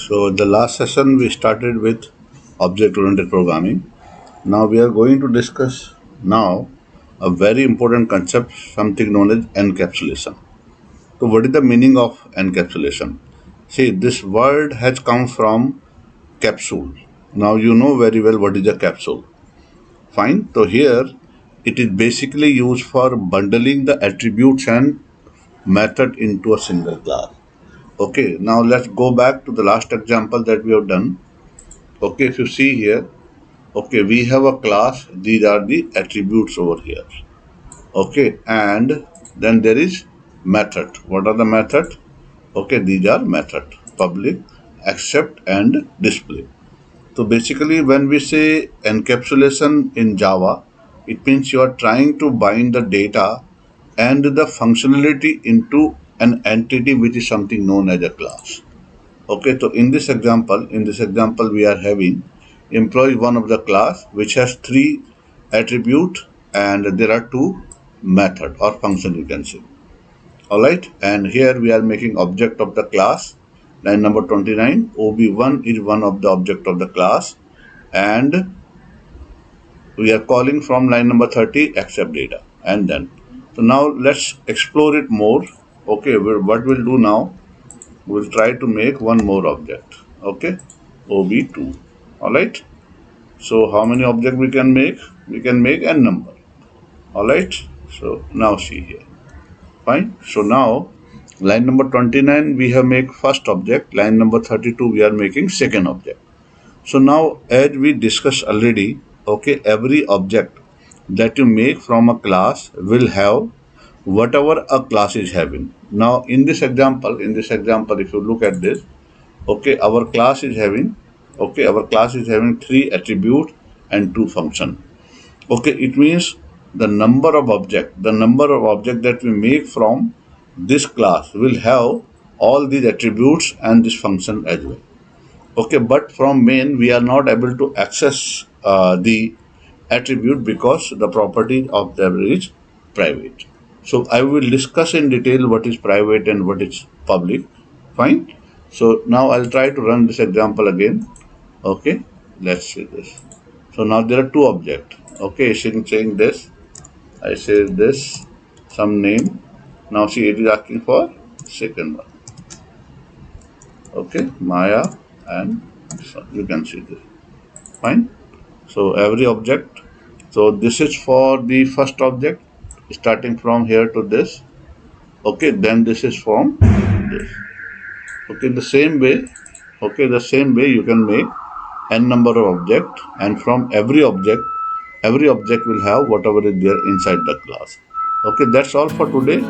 So the last session we started with object-oriented programming. Now we are going to discuss now a very important concept, something known as encapsulation. So what is the meaning of encapsulation? See, this word has come from capsule. Now you know very well what is a capsule. Fine. So here it is basically used for bundling the attributes and method into a single class. Okay, now let's go back to the last example that we have done. Okay, if you see here, okay, we have a class, these are the attributes over here. Okay, and then there is method. What are the method? Okay, these are method, public, accept and display. So basically when we say encapsulation in Java, it means you are trying to bind the data and the functionality into an entity which is something known as a class. Okay, so in this example we are having employee one of the class which has three attribute and there are two method or function you can say. Alright, and here we are making object of the class. Line number 29, OB1 is one of the object of the class and we are calling from line number 30 accept data and then. So now let's explore it more. Okay, what we'll do now, we'll try to make one more object. Okay, OB2. Alright. So how many objects we can make? We can make n number. Alright. So now see here. Fine. So now line number 29 we have make first object. Line number 32 we are making second object. So now as we discussed already, okay, every object that you make from a class will have whatever a class is having. Now in this example, if you look at this, okay, our class is having three attributes and two function. Okay, it means the number of object that we make from this class will have all these attributes and this function as well. Okay, but from main we are not able to access the attribute because the property of them is private. So I will discuss in detail what is private and what is public. Fine. So now I'll try to run this example again. Okay, let's see this. So now there are two objects. Okay, saying this, I say this, some name. Now see it is asking for second one. Okay, Maya and so you can see this. Fine. So every object. So this is for the first object, starting from here to this. Okay, then this is from this. Okay, the same way you can make n number of object, and from every object will have whatever is there inside the class. Okay, that's all for today.